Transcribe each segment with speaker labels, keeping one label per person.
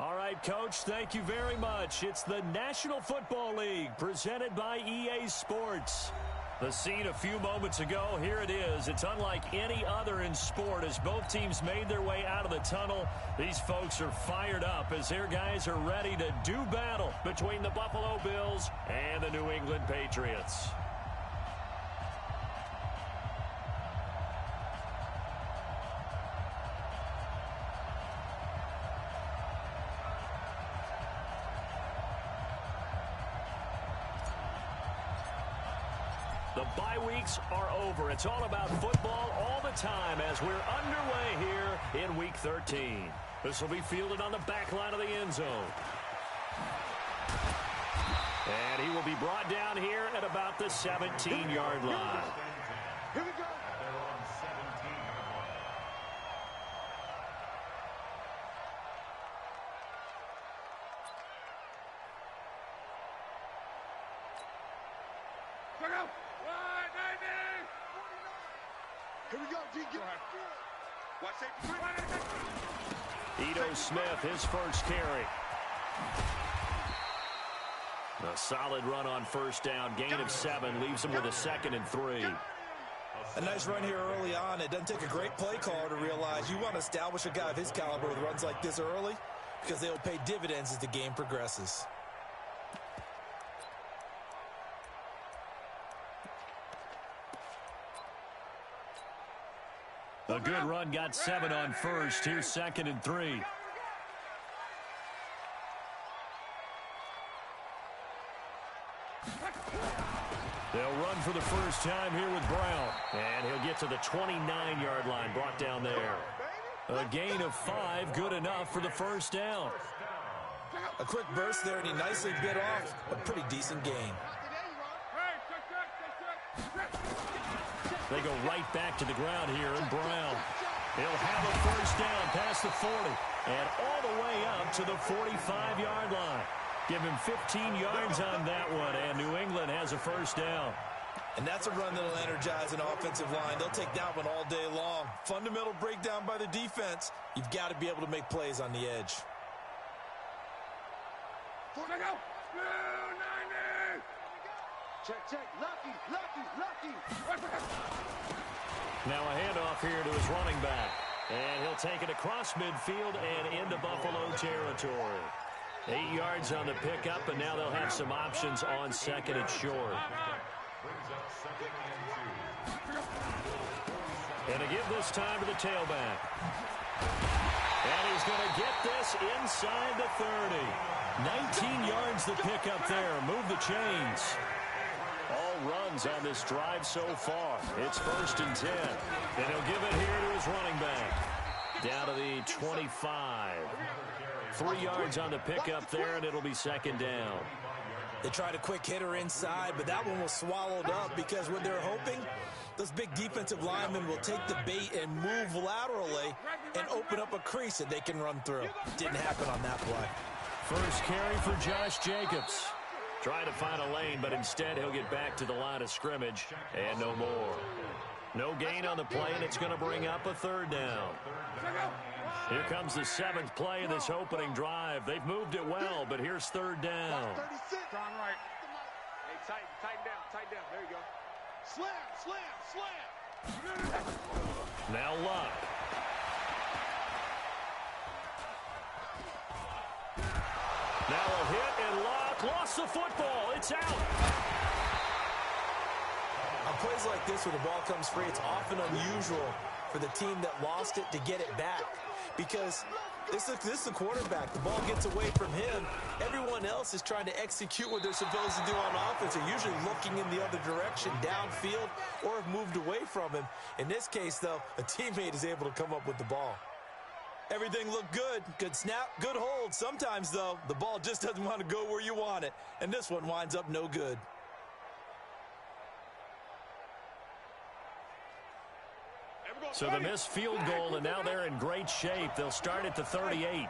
Speaker 1: All right, Coach, thank you very much. It's the National Football League presented by EA Sports. The scene a few moments ago, here it is. It's unlike any other in sport as both teams made their way out of the tunnel. These folks are fired up as their guys are ready to do battle between the Buffalo Bills and the New England Patriots. The bye weeks are over. It's all about football all the time as we're underway here in Week 13. This will be fielded on the back line of the end zone. And he will be brought down here at about the 17-yard line.
Speaker 2: Here we go. Here we go, D. Get watch it.
Speaker 1: Ito Smith, his first carry. A solid run on first down. Gain of 7 leaves him with a 2nd and 3.
Speaker 3: A nice run here early on. It doesn't take a great play caller to realize you want to establish a guy of his caliber with runs like this early because they'll pay dividends as the game progresses.
Speaker 1: A good run, got 7 on first. Here's 2nd and 3. They'll run for the first time here with Brown. And he'll get to the 29-yard line, brought down there. A gain of 5, good enough for the first down.
Speaker 3: A quick burst there, and he nicely bit off a pretty decent gain.
Speaker 1: They go right back to the ground here, and Brown. He'll have a first down past the 40 and all the way up to the 45-yard line. Give him 15 yards on that one, and New England has a first down.
Speaker 3: And that's a run that'll energize an offensive line. They'll take that one all day long. Fundamental breakdown by the defense. You've got to be able to make plays on the edge.
Speaker 2: Check. Lucky.
Speaker 1: Now a handoff here to his running back. And he'll take it across midfield and into Buffalo territory. 8 yards on the pickup, and now they'll have some options on 2nd and short. And to give this time to the tailback. And he's going to get this inside the 30. 19 yards the pickup there. Move the chains. All runs on this drive so far. It's 1st and 10. And he'll give it here to his running back. Down to the 25. 3 yards on the pickup there, and it'll be 2nd down.
Speaker 3: They tried a quick hitter inside, but that one was swallowed up because when they're hoping, those big defensive linemen will take the bait and move laterally and open up a crease that they can run through. Didn't happen on that play.
Speaker 1: First carry for Josh Jacobs. Trying to find a lane, but instead he'll get back to the line of scrimmage and no more. No gain on the play, and it's going to bring up a 3rd down. Here comes the 7th play of this opening drive. They've moved it well, but here's 3rd down.
Speaker 2: Strong right. Hey, tighten down. There you go. Slam.
Speaker 1: Now Luck. Now a hit, and Luck lost the football. It's out.
Speaker 3: On plays like this where the ball comes free, it's often unusual for the team that lost it to get it back. Because this is the quarterback. The ball gets away from him. Everyone else is trying to execute what they're supposed to do on offense. They're usually looking in the other direction, downfield, or have moved away from him. In this case, though, a teammate is able to come up with the ball. Everything looked good. Good snap, good hold. Sometimes, though, the ball just doesn't want to go where you want it. And this one winds up no good.
Speaker 1: So the missed field goal, and now they're in great shape. They'll start at the 38.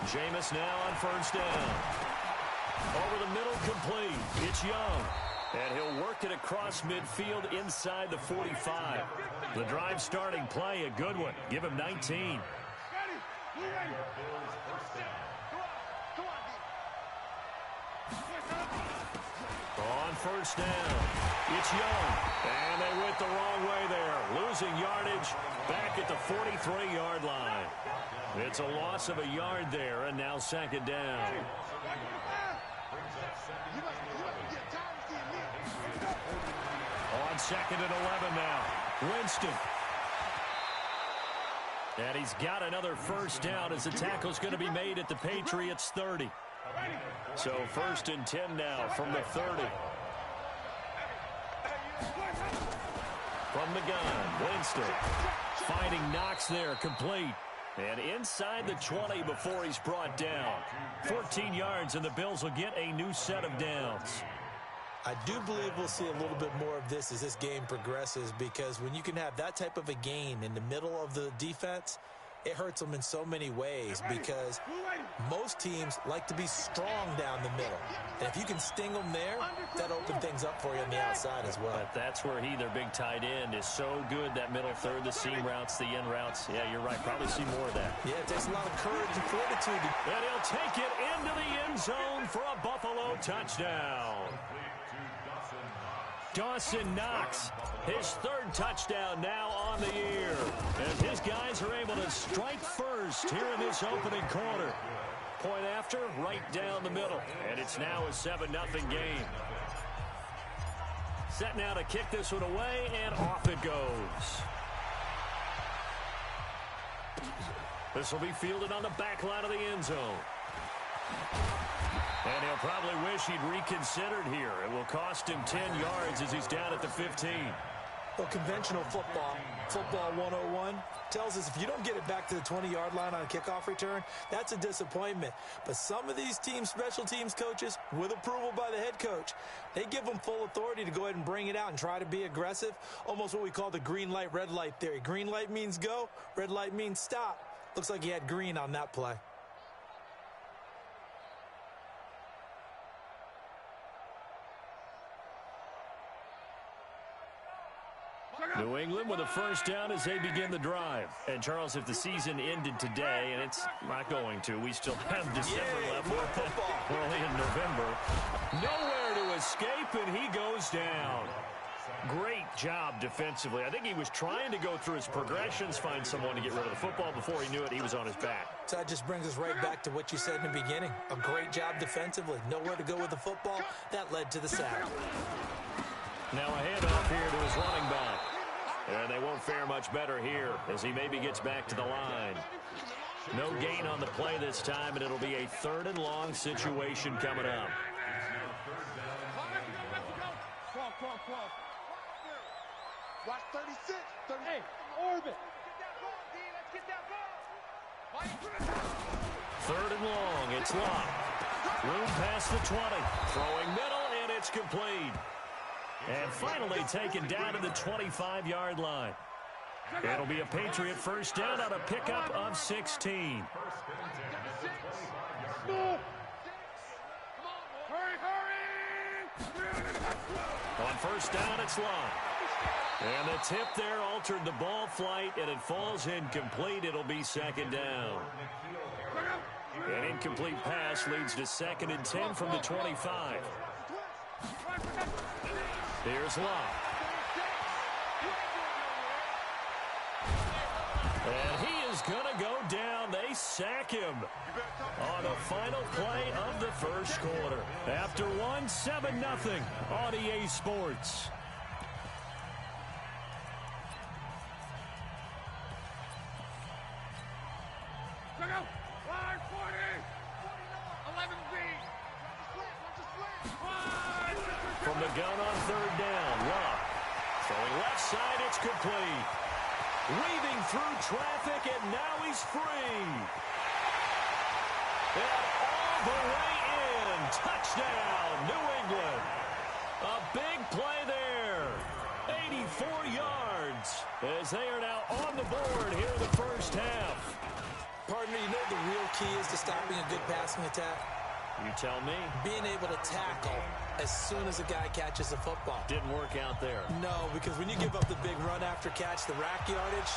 Speaker 1: Jameis now on first down. Over the middle, complete. It's Young. And he'll work it across midfield inside the 45. The drive starting play, a good one. Give him 19. On first down, it's Young. And they went the wrong way there. Losing yardage back at the 43-yard line. It's a loss of a yard there, and now second down. On second and 11 now. Winston. And he's got another first down as the tackle's going to be made at the Patriots' 30. So first and 10 now from the 30. From the gun, Winston. Finding Knox there, complete. And inside the 20 before he's brought down. 14 yards, and the Bills will get a new set of downs.
Speaker 3: I do believe we'll see a little bit more of this as this game progresses, because when you can have that type of a gain in the middle of the defense, it hurts them in so many ways, because most teams like to be strong down the middle. And if you can sting them there, that opens things up for you on the outside as well.
Speaker 1: But that's where their big tight end, is so good, that middle third, the seam routes, the in routes. Yeah, you're right. Probably see more of that.
Speaker 3: Yeah, it takes a lot of courage and fortitude.
Speaker 1: And he'll take it into the end zone for a Buffalo touchdown. Dawson Knox, his third touchdown now on the year. As his guys are able to strike first here in this opening quarter. Point after, right down the middle. And it's now a 7-0 game. Set now to kick this one away, and off it goes. This will be fielded on the back line of the end zone. And he'll probably wish he'd reconsidered here. It will cost him 10 yards as he's down at the 15.
Speaker 3: Well, conventional football 101, tells us if you don't get it back to the 20-yard line on a kickoff return, that's a disappointment. But some of these teams, special teams coaches, with approval by the head coach, they give them full authority to go ahead and bring it out and try to be aggressive, almost what we call the green light, red light theory. Green light means go, red light means stop. Looks like he had green on that play.
Speaker 1: New England with a first down as they begin the drive. And, Charles, if the season ended today, and it's not going to, we still have December left, early in November. Nowhere to escape, and he goes down. Great job defensively. I think he was trying to go through his progressions, find someone to get rid of the football. Before he knew it, he was on his back.
Speaker 3: So that just brings us right back to what you said in the beginning. A great job defensively. Nowhere to go with the football. That led to the sack.
Speaker 1: Now a handoff here to his running back. And they won't fare much better here as he maybe gets back to the line. No gain on the play this time, and it'll be a 3rd and long situation coming up.
Speaker 2: Watch 36. 30.
Speaker 4: Hey, orbit.
Speaker 1: 3rd and long. It's locked. Room past the 20. Throwing middle, and it's complete. And finally taken down to the 25-yard line. It'll be a Patriot first down on a pickup of 16. On first down, it's locked. And the tip there altered the ball flight, and it falls incomplete. It'll be 2nd down. An incomplete pass leads to 2nd and 10 from the 25. Here's Locke. And he is going to go down. They sack him on the final play of the first quarter. After 7-0 on EA Sports. From the gun on 3rd down, Locke throwing left side, it's complete. Weaving through traffic, and now he's free. And all the way in. Touchdown, New England. A big play there. 84 yards as they are now on the board here in the first half.
Speaker 3: Partner, you know the real key is to stopping a good passing attack?
Speaker 1: You tell me.
Speaker 3: Being able to tackle as soon as a guy catches a football.
Speaker 1: Didn't work out there.
Speaker 3: No, because when you give up the big run after catch, the rack yardage,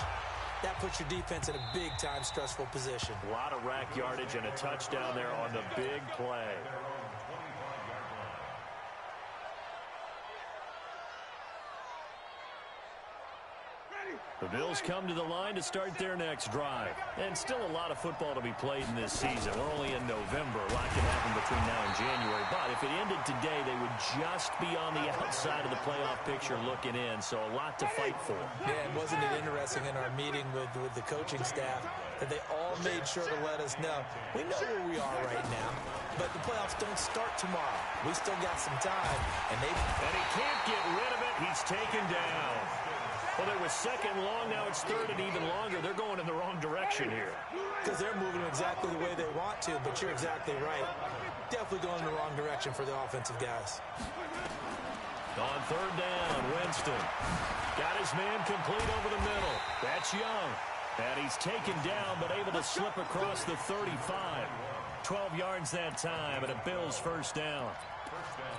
Speaker 3: that puts your defense in a big-time stressful position.
Speaker 1: A lot of rack yardage and a touchdown there on the big play. The Bills come to the line to start their next drive. And still a lot of football to be played in this season. We're only in November. A lot can happen between now and January. But if it ended today, they would just be on the outside of the playoff picture looking in. So a lot to fight for.
Speaker 3: Yeah, and wasn't it interesting in our meeting with the coaching staff that they all made sure to let us know, we know where we are right now, but the playoffs don't start tomorrow. We still got some time. And
Speaker 1: he can't get rid of it. He's taken down. Well, there was second long. Now it's third and even longer. They're going in the wrong direction here.
Speaker 3: Because they're moving exactly the way they want to, but you're exactly right. Definitely going in the wrong direction for the offensive guys.
Speaker 1: On third down, Winston got his man complete over the middle. That's Young. And he's taken down, but able to slip across the 35. 12 yards that time, and a Bills first down.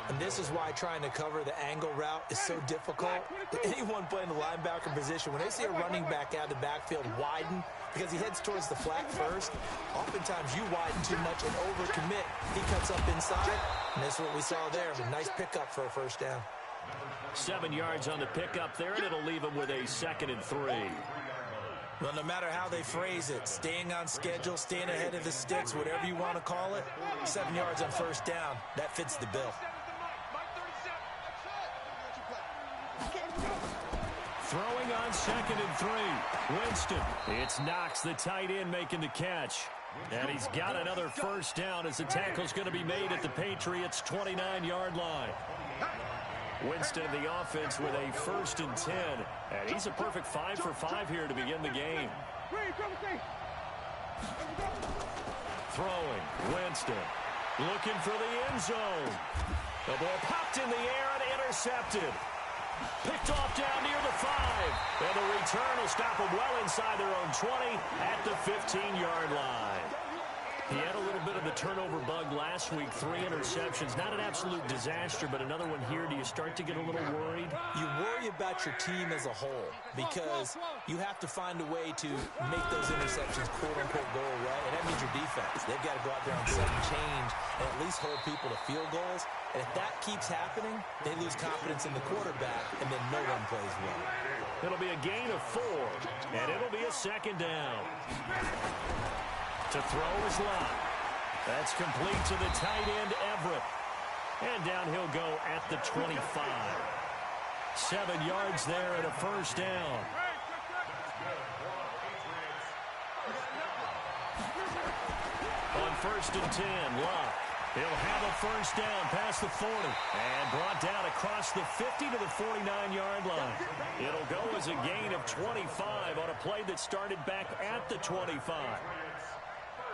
Speaker 3: And this is why trying to cover the angle route is so difficult. Anyone playing the linebacker position, when they see a running back out of the backfield widen, because he heads towards the flat first, oftentimes you widen too much and overcommit. He cuts up inside, and that's what we saw there. A nice pickup for a first down.
Speaker 1: 7 yards on the pickup there, and it'll leave him with a 2nd and 3.
Speaker 3: Well, no matter how they phrase it, staying on schedule, staying ahead of the sticks, whatever you want to call it, 7 yards on first down, that fits the bill.
Speaker 1: Throwing on 2nd and 3. Winston. It's Knox, the tight end, making the catch. And he's got another first down as the tackle's going to be made at the Patriots' 29-yard line. Winston, the offense, with a 1st and 10. And he's a perfect 5 for 5 here to begin the game. Throwing. Winston. Looking for the end zone. The ball popped in the air and intercepted. Picked off down near the 5. And the return will stop them well inside their own 20 at the 15-yard line. He had a little bit of the turnover bug last week, 3 interceptions. Not an absolute disaster, but another one here. Do you start to get a little worried?
Speaker 3: You worry about your team as a whole because you have to find a way to make those interceptions quote-unquote go away, and that means your defense. They've got to go out there on sudden change and at least hold people to field goals. And if that keeps happening, they lose confidence in the quarterback, and then no one plays well.
Speaker 1: It'll be a gain of 4, and it'll be a 2nd down. To throw is Locke. That's complete to the tight end, Everett. And down he'll go at the 25. 7 yards there and a first down. On 1st and 10, Locke. He'll have a first down past the 40 and brought down across the 50 to the 49-yard line. It'll go as a gain of 25 on a play that started back at the 25.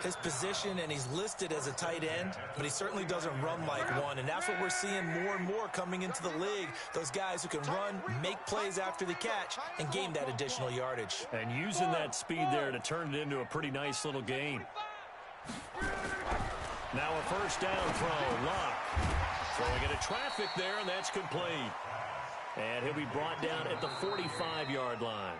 Speaker 3: His position, and he's listed as a tight end, but he certainly doesn't run like one, and that's what we're seeing more and more coming into the league. Those guys who can run, make plays after the catch, and gain that additional yardage.
Speaker 1: And using that speed there to turn it into a pretty nice little gain. Now a first down throw, Locke. Throwing into traffic there, and that's complete. And he'll be brought down at the 45-yard line.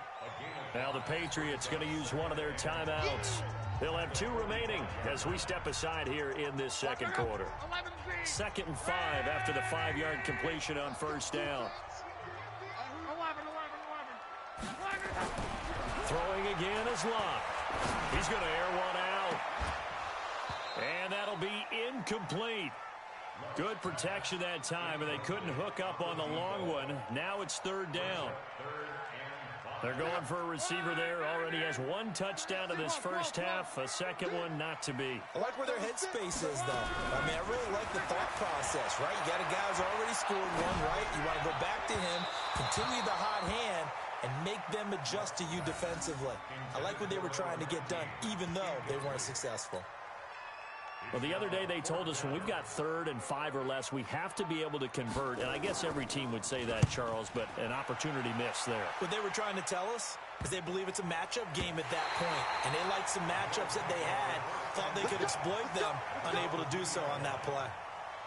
Speaker 1: Now the Patriots going to use one of their timeouts. They'll have 2 remaining as we step aside here in this second quarter. 2nd and 5 after the 5-yard completion on first down. Throwing again is Locke. He's going to air one out. And that'll be incomplete. Good protection that time, and they couldn't hook up on the long one. Now it's 3rd down. They're going for a receiver there. Already has 1 touchdown in this first half. A second one not to be.
Speaker 3: I like where their headspace is, though. I mean, I really like the thought process, right? You got a guy who's already scored one, right? You want to go back to him, continue the hot hand, and make them adjust to you defensively. I like what they were trying to get done, even though they weren't successful.
Speaker 1: Well, the other day they told us when we've got 3rd and 5 or less, we have to be able to convert. And I guess every team would say that, Charles, but an opportunity missed there.
Speaker 3: What they were trying to tell us is they believe it's a matchup game at that point. And they liked some matchups that they had, thought they could exploit them, unable to do so on that play.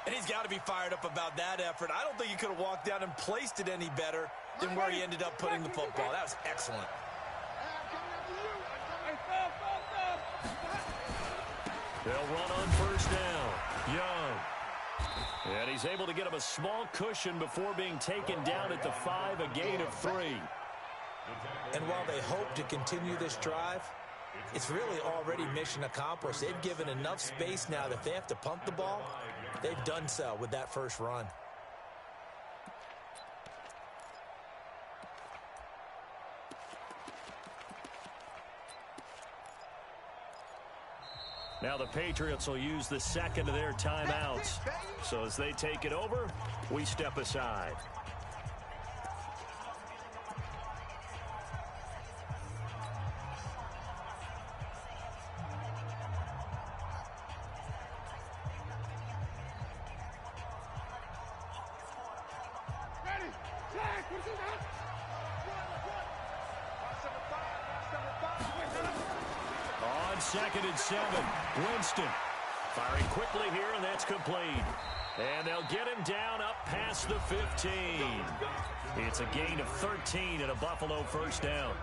Speaker 3: And he's got to be fired up about that effort. I don't think he could have walked down and placed it any better than where he ended up putting the football. That was excellent.
Speaker 1: They'll run on first down. Young. And he's able to get him a small cushion before being taken down at the 5, a gain of 3.
Speaker 3: And while they hope to continue this drive, it's really already mission accomplished. They've given enough space now that if they have to punt the ball, they've done so with that first run.
Speaker 1: Now the Patriots will use the second of their timeouts. So as they take it over, we step aside. On 2nd and 7, Winston firing quickly here, and that's complete. And they'll get him down up past the 15. It's a gain of 13 and a Buffalo first down.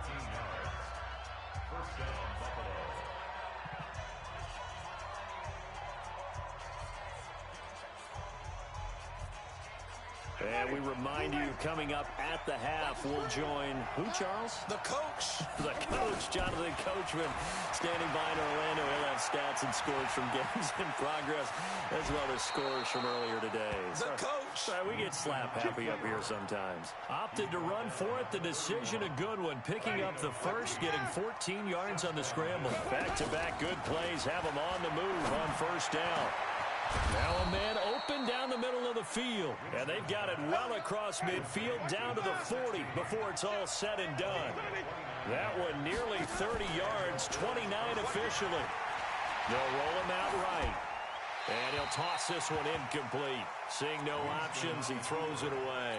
Speaker 1: And we remind you, coming up at the half, we'll join who, Charles?
Speaker 3: The coach.
Speaker 1: The coach, Jonathan Coachman, standing by in Orlando. He'll have stats and scores from games in progress, as well as scores from earlier today.
Speaker 3: The coach.
Speaker 1: Sorry, we get slap happy up here sometimes. Opted to run for it. The decision a good one. Picking up the first, getting 14 yards on the scramble. Back-to-back good plays have him on the move on first down. Now a man open down the middle of the field. And they've got it well across midfield down to the 40 before it's all said and done. That one nearly 30 yards, 29 officially. They'll roll him out right. And he'll toss this one incomplete. Seeing no options, he throws it away.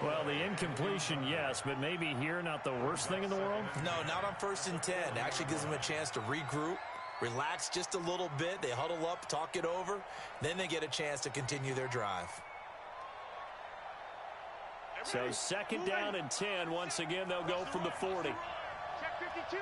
Speaker 1: Well, the incompletion, yes, but maybe here not the worst thing in the world?
Speaker 3: No, not on 1st and 10. It actually gives them a chance to regroup, relax just a little bit. They huddle up, talk it over. Then they get a chance to continue their drive.
Speaker 1: So 2nd down and 10. Once again, they'll go from the 40.
Speaker 2: Check 52.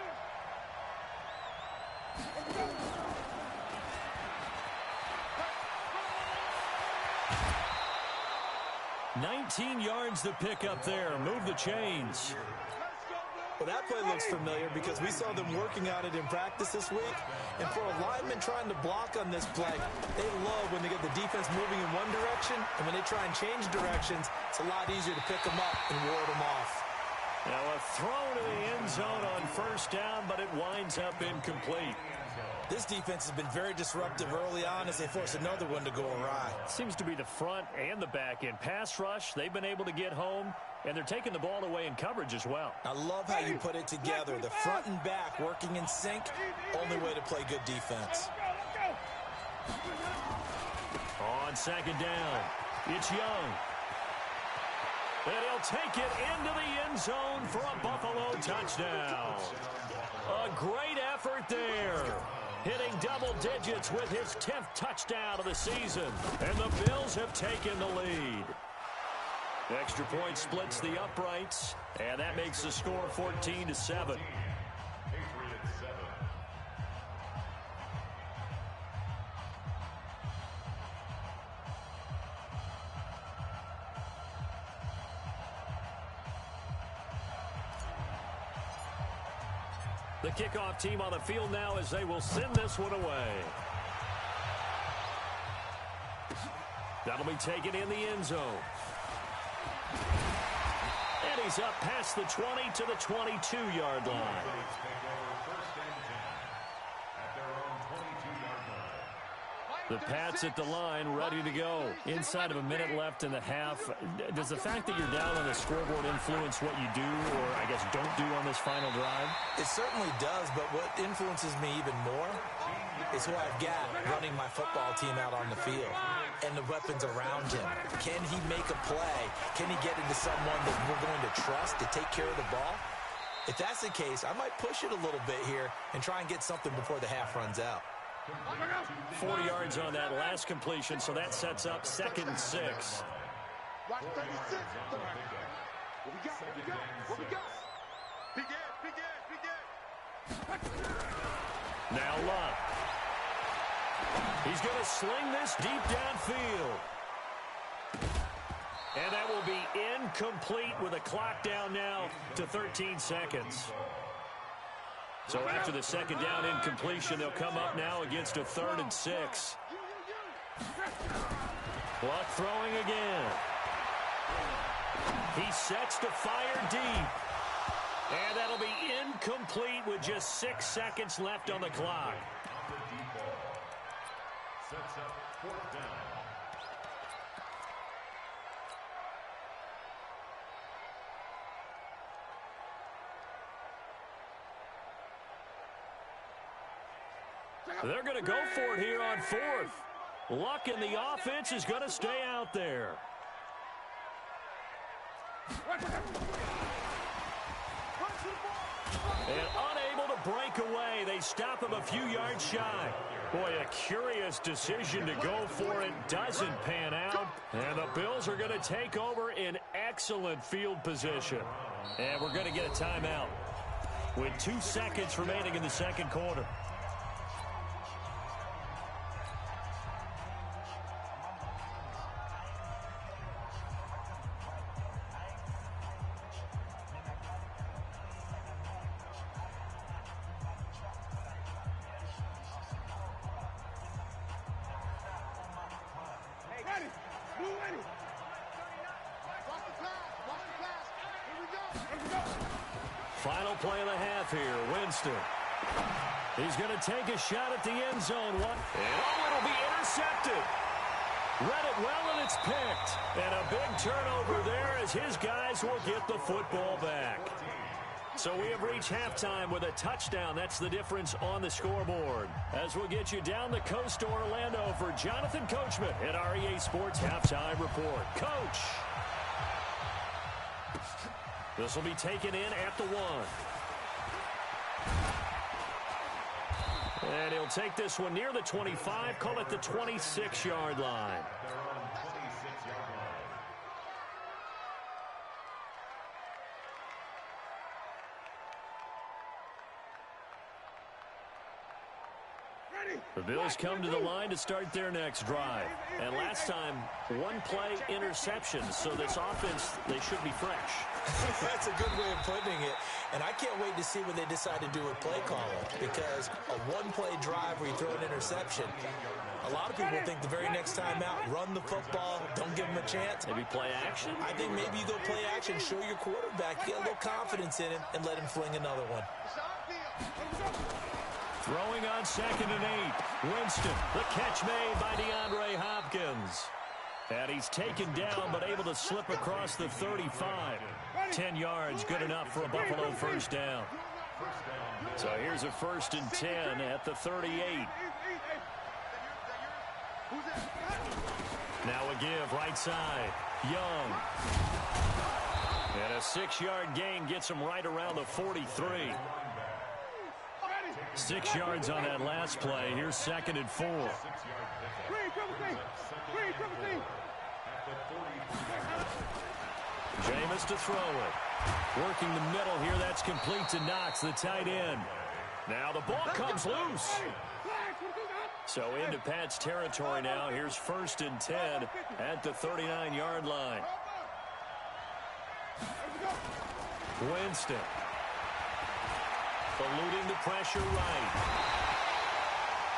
Speaker 1: 19 yards to pick up there. Move the chains.
Speaker 3: Well, that play looks familiar because we saw them working on it in practice this week. And for a lineman trying to block on this play, they love when they get the defense moving in one direction. And when they try and change directions, it's a lot easier to pick them up and ward them off.
Speaker 1: Now a throw to the end zone on first down, but it winds up incomplete.
Speaker 3: This defense has been very disruptive early on as they force another one to go awry.
Speaker 1: Seems to be the front and the back end. Pass rush, they've been able to get home, and they're taking the ball away in coverage as well.
Speaker 3: I love how you put it together. The front and back working in sync, only way to play good defense.
Speaker 1: On 2nd down, it's Young. And he'll take it into the end zone for a Buffalo touchdown. A great effort there. Hitting double digits with his 10th touchdown of the season. And the Bills have taken the lead. Extra point splits the uprights. And that makes the score 14-7. The kickoff team on the field now as they will send this one away. That'll be taken in the end zone. And he's up past the 20 to the 22-yard line. The Pats at the line, ready to go. Inside of a minute left in the half. Does the fact that you're down on the scoreboard influence what you do, or I guess don't do on this final drive?
Speaker 3: It certainly does, but what influences me even more is who I've got running my football team out on the field and the weapons around him. Can he make a play? Can he get into someone that we're going to trust to take care of the ball? If that's the case, I might push it a little bit here and try and get something before the half runs out.
Speaker 1: 4 yards on that last completion, so that sets up 2nd and 6.
Speaker 2: Watch 36. What we got? What we got? What we got? Big ass, big ass, big ass.
Speaker 1: Now Luck. He's going to sling this deep downfield. And that will be incomplete with a clock down now to 13 seconds. So after the 2nd down incompletion, they'll come up now against a 3rd and 6. Luck throwing again. He sets to fire deep. And that'll be incomplete with just 6 seconds left on the clock.
Speaker 4: Sets up 4th down.
Speaker 1: They're going to go for it here on 4th. Luck in the offense is going to stay out there. And unable to break away. They stop him a few yards shy. Boy, a curious decision to go for it. Doesn't pan out. And the Bills are going to take over in excellent field position. And we're going to get a timeout with 2 seconds remaining in the 2nd quarter. Final play of the half here. Winston. He's going to take a shot at the end zone. It'll be intercepted. Read it well, and it's picked. And a big turnover there as his guys will get the football back. So we have reached halftime with a touchdown. That's the difference on the scoreboard. As we'll get you down the coast to Orlando for Jonathan Coachman at our EA Sports Halftime Report. Coach. This will be taken in at the 1. And he'll take this one near the 25, call it the 26-yard line. The Bills come to the line to start their next drive. And last time, 1-play interception. So this offense, they should be fresh.
Speaker 3: That's a good way of putting it. And I can't wait to see what they decide to do with play calling. Because a 1-play drive where you throw an interception, a lot of people think the very next time out, run the football, don't give them a chance.
Speaker 1: Maybe play action?
Speaker 3: I think maybe you go play action, show your quarterback, get a little confidence in him, and let him fling another one.
Speaker 1: Throwing on 2nd and 8. Winston, the catch made by DeAndre Hopkins. And he's taken down but able to slip across the 35. 10 yards, good enough for a Buffalo 1st down. So here's a 1st and 10 at the 38. Now a give right side. Young. And a 6-yard gain gets him right around the 43. 6 yards on that last play. Here's 2nd and 4. Jameis to throw it. Working the middle here. That's complete to Knox, the tight end. Now the ball comes loose. So into Pat's territory now. Here's 1st and 10 at the 39-yard line. Winston. Eluding the pressure right.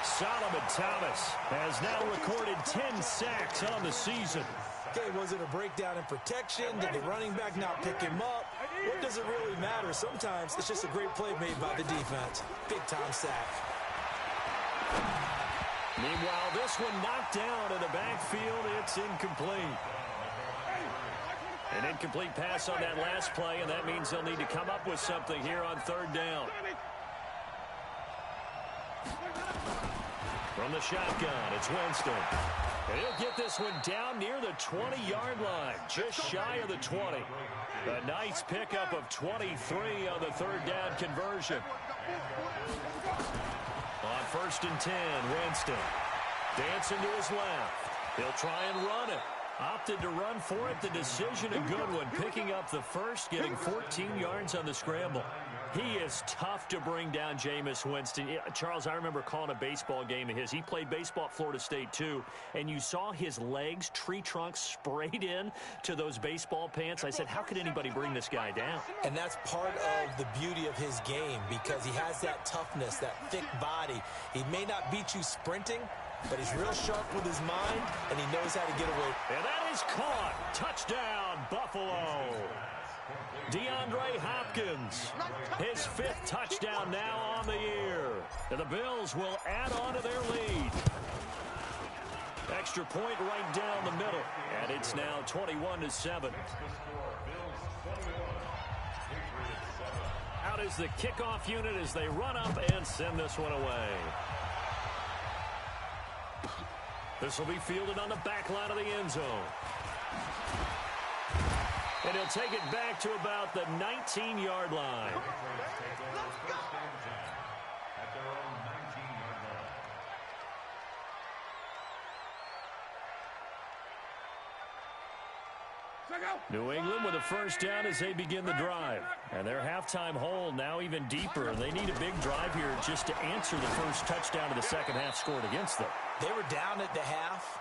Speaker 1: Solomon Thomas has now recorded 10 sacks on the season.
Speaker 3: Okay, was it a breakdown in protection? Did the running back not pick him up? What does it really matter? Sometimes it's just a great play made by the defense. Big-time sack.
Speaker 1: Meanwhile, this one knocked down in the backfield. It's incomplete. An incomplete pass on that last play, and that means they'll need to come up with something here on 3rd down. From the shotgun, it's Winston. And he'll get this one down near the 20-yard line, just shy of the 20. A nice pickup of 23 on the 3rd down conversion. On first and 10. Winston dancing to his left. He'll try and run it. Opted to run for it. The decision a good one. Picking up the first, getting 14 yards on the scramble. He is tough to bring down, Jameis Winston. Charles, I remember calling a baseball game of his. He played baseball at Florida State, too, and you saw his legs, tree trunks sprayed in to those baseball pants. I said, how could anybody bring this guy down?
Speaker 3: And that's part of the beauty of his game because he has that toughness, that thick body. He may not beat you sprinting, but he's real sharp with his mind, and he knows how to get away.
Speaker 1: And that is caught. Touchdown, Buffalo. DeAndre Hopkins, his 5th touchdown now on the year. And the Bills will add on to their lead. Extra point right down the middle. And it's now 21-7. Out is the kickoff unit as they run up and send this one away. This will be fielded on the back line of the end zone. And he'll take it back to about the 19-yard line. New England with a first down as they begin the drive. And their halftime hole now even deeper. And they need a big drive here just to answer the first touchdown of the second half scored against them.
Speaker 3: They were down at the half.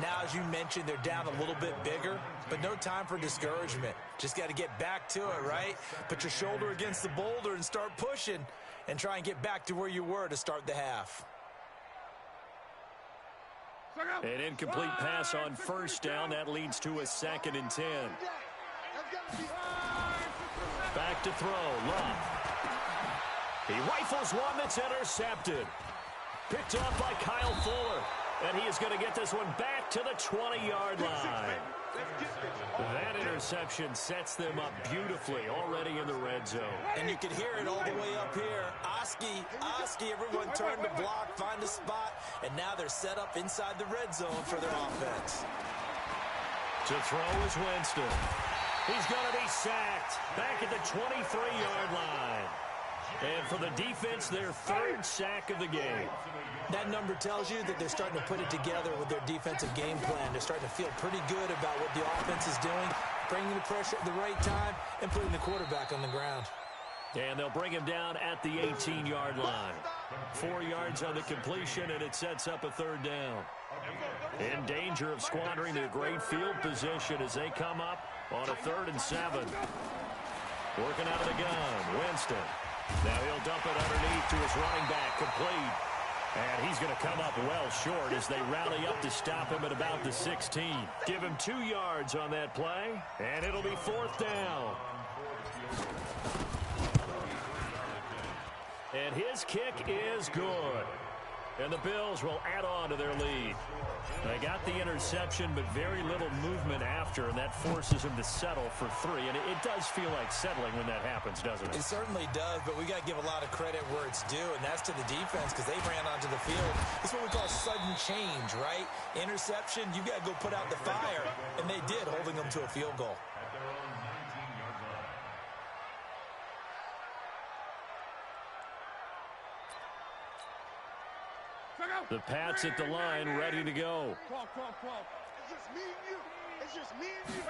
Speaker 3: Now, as you mentioned, they're down a little bit bigger, but no time for discouragement. Just got to get back to it, right? Put your shoulder against the boulder and start pushing and try and get back to where you were to start the half.
Speaker 1: An incomplete pass on first down. That leads to a 2nd and 10. Back to throw. Love. He rifles one that's intercepted. Picked off by Kyle Fuller. And he is going to get this one back to the 20-yard line. That interception sets them up beautifully already in the red zone.
Speaker 3: And you can hear it all the way up here. Oski, everyone turned to block, find a spot, and now they're set up inside the red zone for their offense.
Speaker 1: To throw is Winston. He's going to be sacked back at the 23-yard line. And for the defense, their 3rd sack of the game.
Speaker 3: That number tells you that they're starting to put it together with their defensive game plan. They're starting to feel pretty good about what the offense is doing, bringing the pressure at the right time, and putting the quarterback on the ground.
Speaker 1: And they'll bring him down at the 18-yard line. 4 yards on the completion, and it sets up a 3rd down. In danger of squandering their great field position as they come up on a 3rd and 7. Working out of the gun, Winston. Now he'll dump it underneath to his running back, complete. And he's going to come up well short as they rally up to stop him at about the 16. Give him 2 yards on that play, and it'll be 4th down. And his kick is good. And the Bills will add on to their lead. They got the interception, but very little movement after, and that forces them to settle for 3. And it does feel like settling when that happens, doesn't it?
Speaker 3: It certainly does, but we got to give a lot of credit where it's due, and that's to the defense because they ran onto the field. It's what we call sudden change, right? Interception, you got to go put out the fire, and they did, holding them to a field goal.
Speaker 1: The Pats at the line, ready to go.
Speaker 2: It's just me and you. It's just me and you.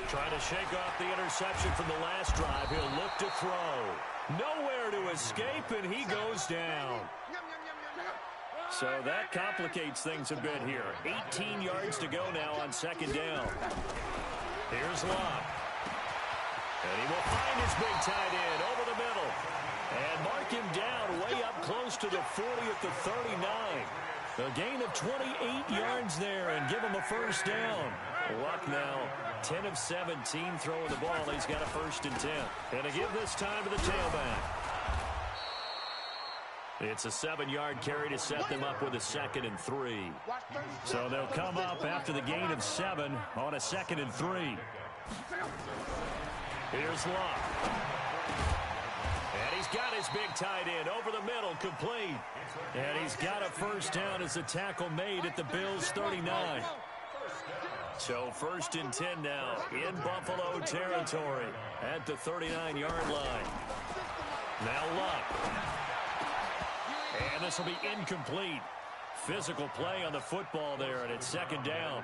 Speaker 1: Trying to shake off the interception from the last drive. He'll look to throw. Nowhere to escape, and he goes down. So that complicates things a bit here. 18 yards to go now on 2nd down. Here's Locke. And he will find his big tight end over the middle. And mark him down way up close to the 40 at the 39. A gain of 28 yards there and give him a first down. Luck now, 10 of 17 throwing the ball. He's got a 1st and 10. And to give this time to the tailback. It's a 7-yard carry to set them up with a 2nd and 3. So they'll come up after the gain of 7 on a 2nd and 3. Here's Locke. And he's got his big tight end over the middle, complete. And he's got a first down as the tackle made at the Bills' 39. So 1st and 10 now in Buffalo territory at the 39-yard line. Now Luck. And this will be incomplete. Physical play on the football there, and it's second down.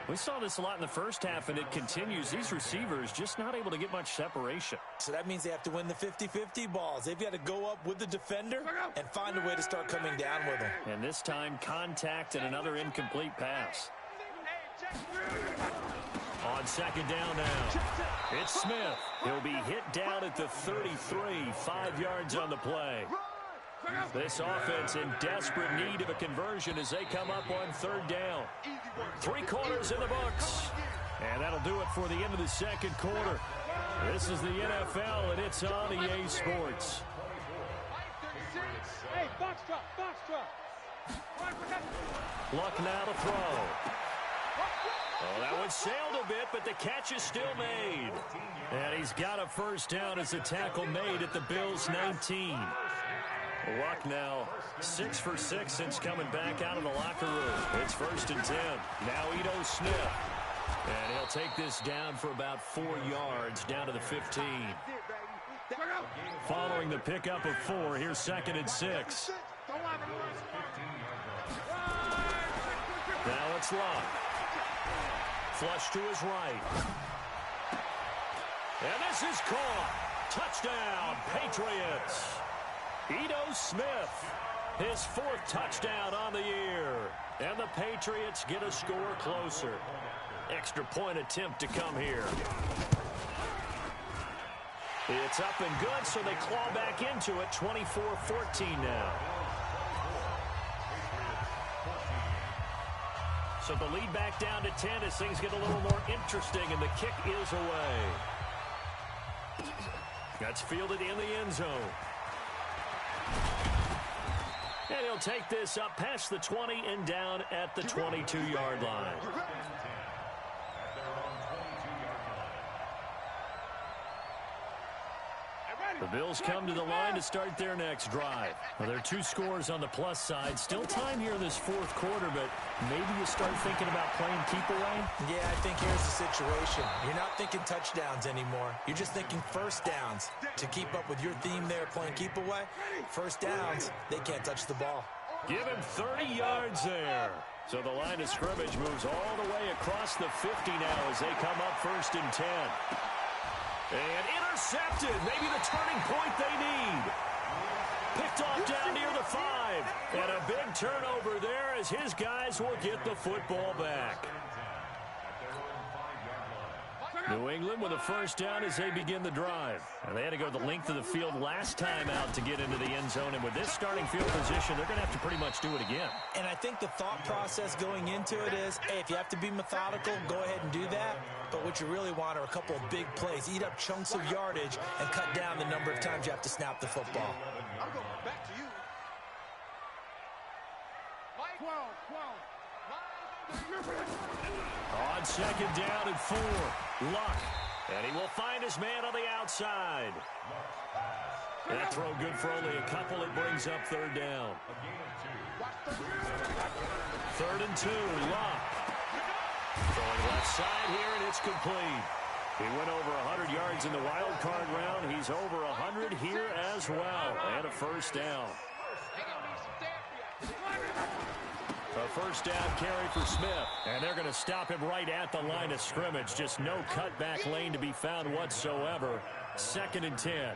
Speaker 1: We saw this a lot in the first half, and it continues. These receivers just not able to get much separation.
Speaker 3: So that means they have to win the 50-50 balls. They've got to go up with the defender and find a way to start coming down with them.
Speaker 1: And this time, contact and another incomplete pass. On second down now, it's Smith. He'll be hit down at the 33, 5 yards on the play. This offense in desperate need of a conversion as they come up on third down. 3 quarters in the books. And that'll do it for the end of the second quarter. This is the NFL, and it's on EA Sports.
Speaker 2: Hey, box drop.
Speaker 1: Luck now to throw. Oh, that one sailed a bit, but the catch is still made. And he's got a first down as the tackle made at the Bills' 19. Luck now 6 for 6 since coming back out of the locker room. It's first and 10. Now Ito Smith. And he'll take this down for about 4 yards down to the 15. Following the pickup of 4, here's second and 6. Now it's Luck. Flush to his right. And this is caught. Touchdown, Patriots. Ito Smith, his 4th touchdown on the year. And the Patriots get a score closer. Extra point attempt to come here. It's up and good, so they claw back into it, 24-14 now. So the lead back down to 10 as things get a little more interesting, and the kick is away. That's fielded in the end zone. And he'll take this up past the 20 and down at the 22-yard line. The Bills come to the line to start their next drive. Well, there are 2 scores on the plus side. Still time here in this 4th quarter, but maybe you start thinking about playing keep away?
Speaker 3: Yeah, I think here's the situation. You're not thinking touchdowns anymore. You're just thinking first downs. To keep up with your theme there, playing keep away, first downs, they can't touch the ball.
Speaker 1: Give him 30 yards there. So the line of scrimmage moves all the way across the 50 now as they come up first and 10. And intercepted. Maybe the turning point they need. Picked off down near the 5. And a big turnover there as his guys will get the football back. New England with a first down as they begin the drive. And they had to go the length of the field last time out to get into the end zone. And with this starting field position, they're going to have to pretty much do it again.
Speaker 3: And I think the thought process going into it is, hey, if you have to be methodical, go ahead and do that. But what you really want are a couple of big plays. Eat up chunks of yardage and cut down the number of times you have to snap the football.
Speaker 2: I'm going back to you. Mike, 12.
Speaker 1: On second down and 4. Luck. And he will find his man on the outside. That throw good for only a couple. It brings up third down. 3rd and 2. Luck. Throwing left side here, and it's complete. He went over 100 yards in the wild card round. He's over 100 here as well. And a first down. A first down carry for Smith. And they're going to stop him right at the line of scrimmage. Just no cutback lane to be found whatsoever. 2nd and 10.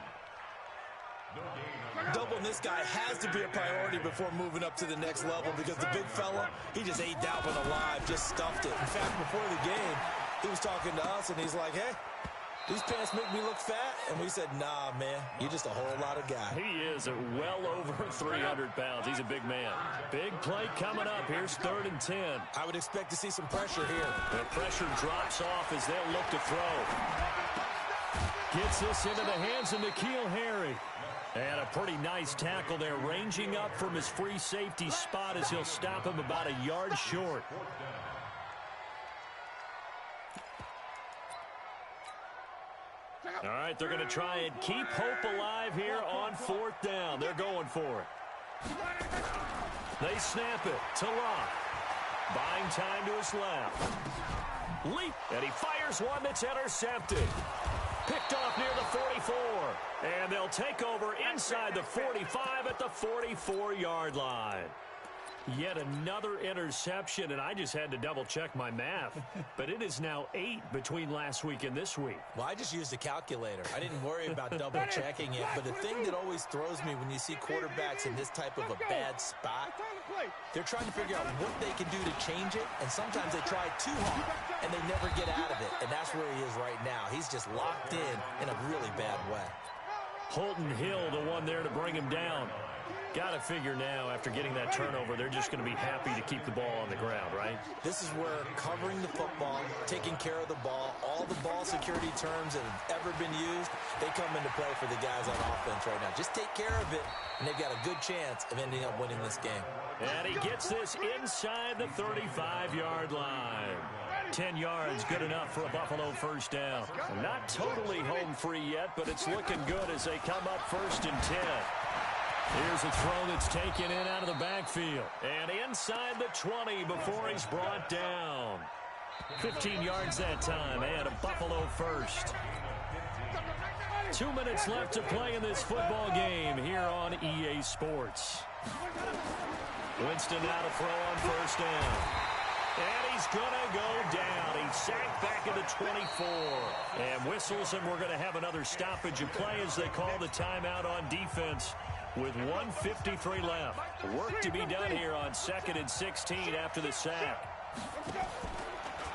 Speaker 3: Doubling this guy has to be a priority before moving up to the next level because the big fella, he just ate that one alive, just stuffed it. In fact, before the game, he was talking to us, and he's like, hey, these pants make me look fat. And we said, nah, man, you're just a whole lot of guy.
Speaker 1: He is well over 300 pounds. He's a big man. Big play coming up. Here's 3rd and 10.
Speaker 3: I would expect to see some pressure here.
Speaker 1: The pressure drops off as they'll look to throw. Gets this into the hands of N'Keal Harry. And a pretty nice tackle there, ranging up from his free safety spot as he'll stop him about a yard short. All right, they're going to try and keep hope alive here on 4th down. They're going for it. They snap it to Luck. Buying time to his left. Leap, and he fires one that's intercepted. Picked off near the 44. And they'll take over inside the 45 at the 44-yard line. Yet another interception, and I just had to double-check my math. But it is now 8 between last week and this week.
Speaker 3: Well, I just used a calculator. I didn't worry about double-checking it. But the thing that always throws me when you see quarterbacks in this type of a bad spot, they're trying to figure out what they can do to change it, and sometimes they try too hard, and they never get out of it. And that's where he is right now. He's just locked in a really bad way.
Speaker 1: Holton Hill, the one there to bring him down. Got to figure now, after getting that turnover, they're just going to be happy to keep the ball on the ground, right?
Speaker 3: This is where covering the football, taking care of the ball, all the ball security terms that have ever been used, they come into play for the guys on offense right now. Just take care of it, and they've got a good chance of ending up winning this game.
Speaker 1: And he gets this inside the 35-yard line. 10 yards, good enough for a Buffalo first down. Not totally home free yet, but it's looking good as they come up 1st and 10. Here's a throw that's taken in out of the backfield. And inside the 20 before he's brought down. 15 yards that time, and a Buffalo first. 2 minutes left to play in this football game here on EA Sports. Winston now to throw on first down. And he's going to go down. He's sacked back at the 24. And whistles, and we're going to have another stoppage of play as they call the timeout on defense with 1:53 left. Work to be done here on 2nd and 16 after the sack.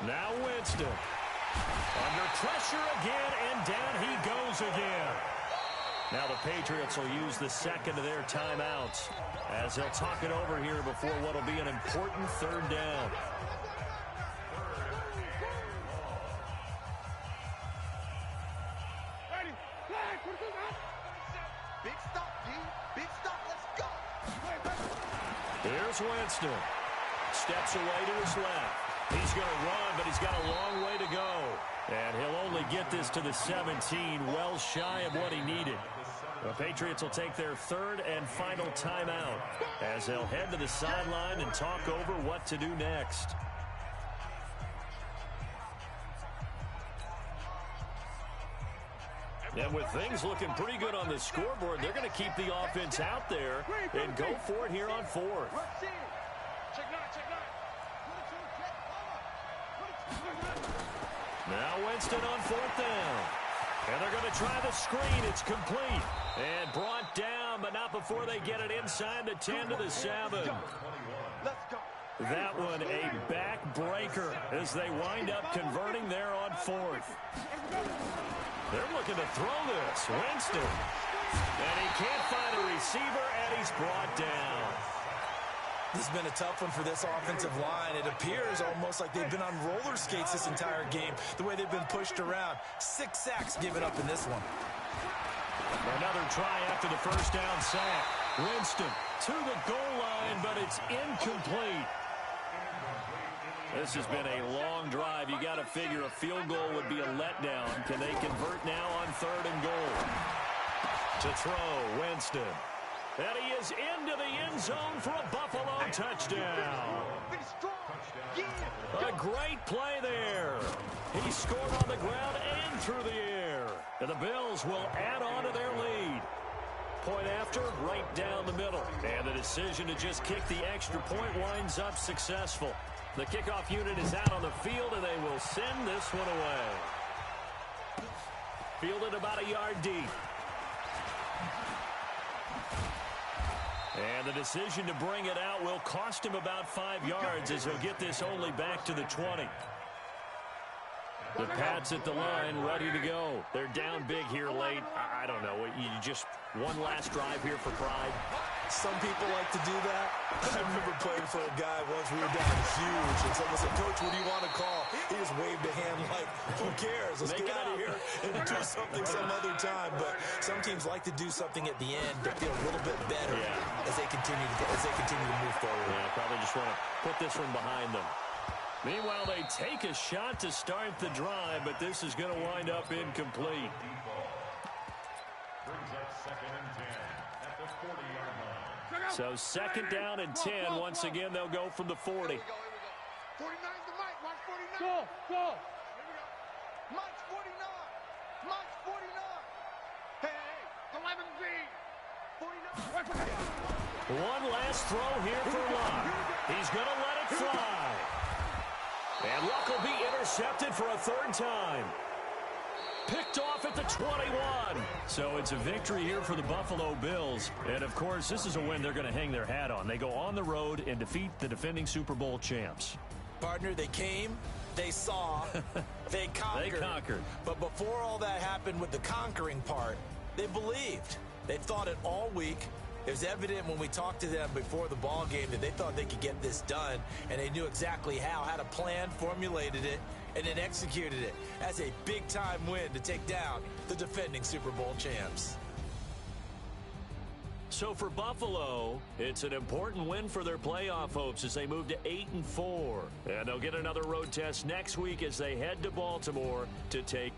Speaker 1: Now Winston. Under pressure again, and down he goes again. Now the Patriots will use the second of their timeouts as they'll talk it over here before what will be an important 3rd down.
Speaker 2: Big stop, D. Big stop. Let's go.
Speaker 1: Here's Winston. Steps away to his left. He's going to run, but he's got a long way to go. And he'll only get this to the 17, well shy of what he needed. The Patriots will take their 3rd and final timeout as they'll head to the sideline and talk over what to do next. And with things looking pretty good on the scoreboard, they're going to keep the offense out there and go for it here on 4th. Now Winston on 4th down. And they're going to try the screen. It's complete. And brought down, but not before they get it inside the 10 to the 7. That one a backbreaker as they wind up converting there on 4th. They're looking to throw this. Winston. And he can't find a receiver, and he's brought down.
Speaker 3: This has been a tough one for this offensive line. It appears almost like they've been on roller skates this entire game, the way they've been pushed around. 6 sacks given up in this one.
Speaker 1: Another try after the first down sack. Winston to the goal line, but it's incomplete. This has been a long drive. You got to figure a field goal would be a letdown. Can they convert now on 3rd and goal? To throw, Winston. And he is into the end zone for a Buffalo touchdown. A great play there. He scored on the ground and through the air. And the Bills will add on to their lead. Point after, right down the middle. And the decision to just kick the extra point winds up successful. The kickoff unit is out on the field, and they will send this one away. Fielded about a yard deep. And the decision to bring it out will cost him about 5 yards as he'll get this only back to the 20. The Pats at the line, ready to go. They're down big here late. I don't know. You just one last drive here for pride.
Speaker 3: Some people like to do that. I remember playing for a guy once. We were down huge, and someone said, "Coach, what do you want to call?" He just waved a hand like, "Who cares? Let's get out of here and do something some other time." But some teams like to do something at the end to feel a little bit better as they continue to move forward.
Speaker 1: Yeah, probably just want to put this one behind them. Meanwhile, they take a shot to start the drive, but this is going to wind up incomplete. So 2nd down and 10. Once again, they'll go from the 40.
Speaker 2: 49's the mic. Watch 49. Go. Mike's 49. Mike's
Speaker 1: One last throw here for Luck. He's going to let it fly. And Luck will be intercepted for a third time. Picked off at the 21. So it's a victory here for the Buffalo Bills. And, of course, this is a win they're going to hang their hat on. They go on the road and defeat the defending Super Bowl champs.
Speaker 3: Partner, they came, they saw, they conquered.
Speaker 1: They conquered.
Speaker 3: But before all that happened with the conquering part, they believed. They thought it all week. It was evident when we talked to them before the ball game that they thought they could get this done, and they knew exactly how, had a plan, formulated it, and then executed it as a big-time win to take down the defending Super Bowl champs.
Speaker 1: So for Buffalo, it's an important win for their playoff hopes as they move to 8-4. And they'll get another road test next week as they head to Baltimore to take